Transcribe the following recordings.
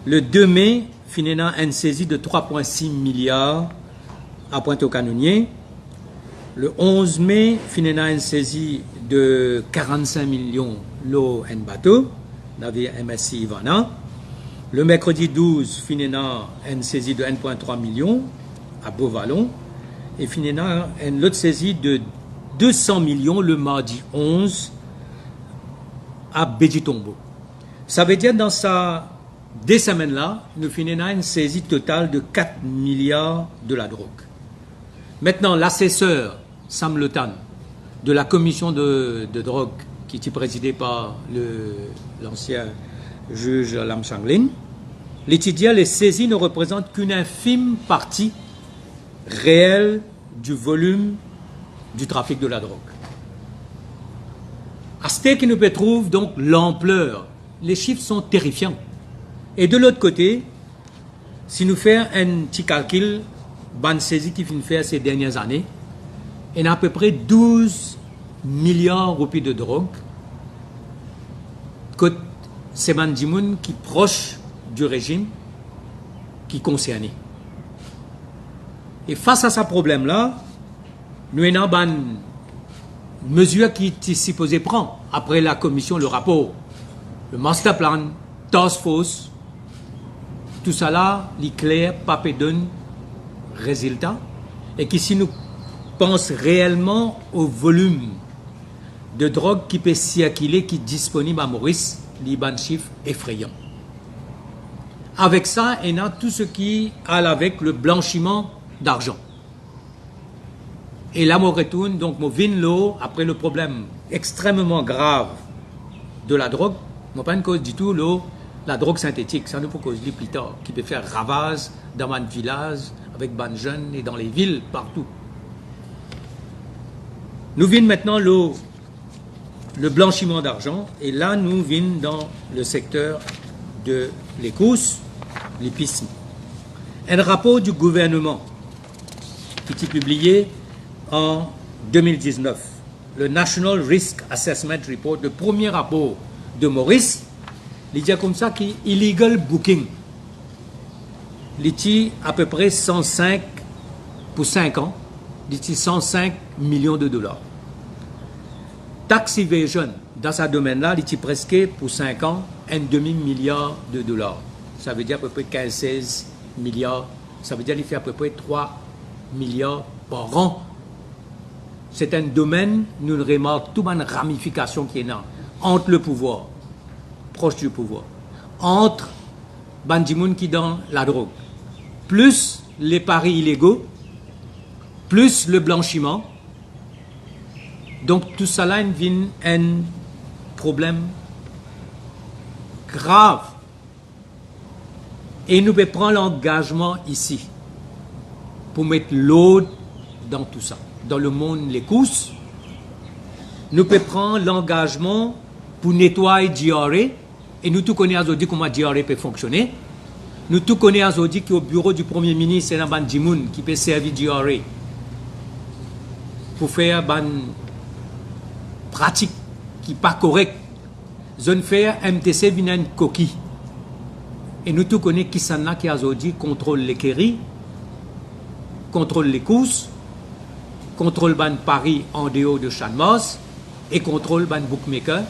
Le 2 mai, finina une saisie de 3,6 milliards à Pointe-aux-Canoniers. Le 11 mai, finina une saisie de 45 millions l'eau en bateau, navire MSC Ivana. Le mercredi 12, finina une saisie de 1,3 millions à Beauvallon. Et finina une autre saisie de 200 millions le mardi 11 à Béditombo. Ça veut dire dans des semaines-là, nous finissons une saisie totale de 4 milliards de la drogue. Maintenant, l'assesseur Sam Letan de la commission de drogue qui était présidée par l'ancien juge Lam Changlin, l'étudiant, les saisies ne représentent qu'une infime partie réelle du volume du trafic de la drogue. À ce qui nous trouve donc l'ampleur. Les chiffres sont terrifiants. Et de l'autre côté, si nous faisons un petit calcul, bonne saisie qui vient faire ces dernières années, il y a à peu près 12 milliards de roupies de drogue que c'est Mandimoun qui est proche du régime qui est concerné. Et face à ce problème-là, nous avons une mesure qui est supposée prendre après la commission, le rapport, le master plan, task force, tout ça là, l'éclair, pas donne résultat, et qui si nous pensons réellement au volume de drogue qui peut circuler, qui est disponible à Maurice, les bons chiffres effrayants. Avec ça, il y a tout ce qui allait avec le blanchiment d'argent. Et là, je retourne, donc, je viens là, après le problème extrêmement grave de la drogue, ce n'est pas une cause du tout, la drogue synthétique, ça nous faut cause plus tard, qui peut faire ravage dans un village, avec des jeunes et dans les villes, partout. Nous venons maintenant le blanchiment d'argent, et là, nous venons dans le secteur de l'écousse, l'épisme. Un rapport du gouvernement qui est publié en 2019, le National Risk Assessment Report, le premier rapport de Maurice, il dit comme ça qu'il illegal booking. Il dit à peu près 105 pour 5 ans, il dit 105 millions de dollars. Tax evasion, dans ce domaine-là, il dit presque pour 5 ans, un demi-milliard de dollars. Ça veut dire à peu près 15-16 milliards. Ça veut dire qu'il fait à peu près 3 milliards par an. C'est un domaine, nous remarquons toute une ramification qui est là, entre le pouvoir, proche du pouvoir, entre Bandimoun qui dans la drogue, plus les paris illégaux, plus le blanchiment. Donc tout ça là devient un problème grave. Et nous pouvons prendre l'engagement ici pour mettre l'eau dans tout ça. Dans le monde, les courses, nous pouvons prendre l'engagement pour nettoyer DRA. Et nous tout connaissons aujourd'hui comment DRA peut fonctionner. Nous tout connaissons aujourd'hui qu'au bureau du Premier ministre, c'est un Bandimoun qui peut servir DRA pour faire une pratique qui n'est pas correcte. Zone faire MTC vient une coquille. Et nous tout connaissons qui s'en a qui aujourd'hui contrôle les queries, contrôle les courses, contrôle ban Paris en dehors de Chanmos et contrôle ban bookmaker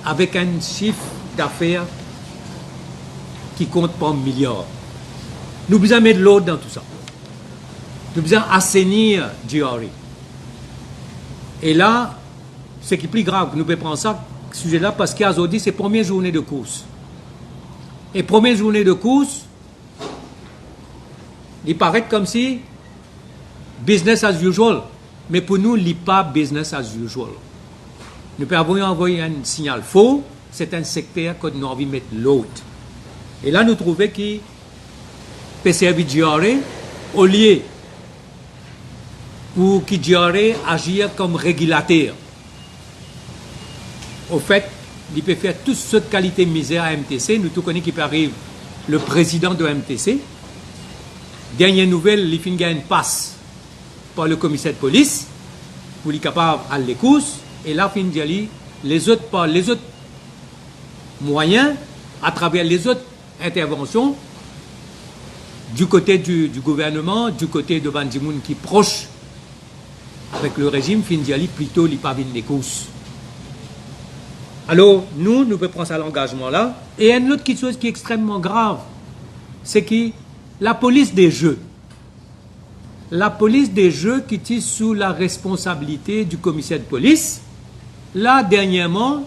avec un chiffre d'affaires qui compte par milliards. Nous besoin mettre de l'ordre dans tout ça. Nous besoin assainir DRA. Et là, ce qui est plus grave, nous pouvons prendre ça, ce sujet-là, parce qu'aujourd'hui, c'est la première journée de course. Et première journée de course, il paraît comme si business as usual. Mais pour nous, il n'est pas business as usual. Nous pouvons envoyer un signal faux, c'est un secteur que nous avons envie de mettre l'autre. Et là, nous trouvons qu'il peut servir DRA au lieu où qui DRA agir comme régulateur. Au fait, il peut faire toute cette qualité de misère à MTC. Nous tous connaissons qu'il peut arriver le président de MTC. Dernière nouvelle, il finit une passe par le commissaire de police pour être capable d'aller les courses. Et là, il finit les autres par les autres moyens, à travers les autres intervention du côté du gouvernement, du côté de Ban Ki-moon qui est proche avec le régime, Findiali plutôt les pavines des courses. Alors, nous pouvons prendre ça l'engagement-là. Et une autre chose qui est extrêmement grave, c'est que la police des jeux qui est sous la responsabilité du commissaire de police, là, dernièrement,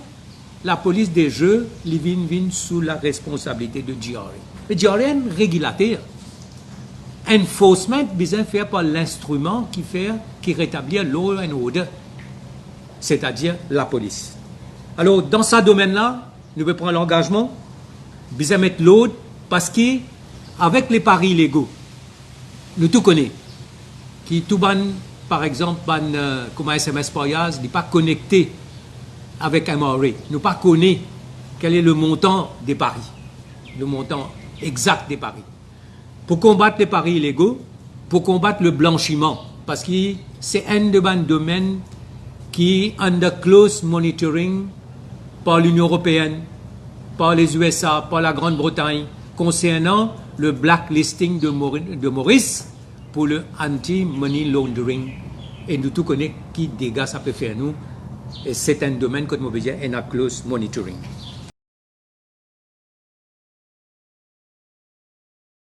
la police des jeux, les vient sous la responsabilité de GRA. Le GRA est un régulateur. Enforcement, besoin fait par l'instrument qui rétablit law and order, c'est-à-dire la police. Alors, dans ce domaine-là, nous devons prendre l'engagement, besoin mettre l'ordre, parce qu'avec les paris illégaux, nous tout connaissons, qui tout ban, par exemple, comme un SMS Payaz, n'est pas connecté avec un MRA. Nous pas connaissons quel est le montant des paris, le montant exact des paris. Pour combattre les paris illégaux, pour combattre le blanchiment, parce que c'est un domaine qui est under close monitoring par l'Union européenne, par les USA, par la Grande-Bretagne, concernant le blacklisting de Maurice pour le anti-money laundering. Et nous tous connaissons qui dégâts ça peut faire nous. Et c'est un domaine que nous avons besoin d'un close monitoring.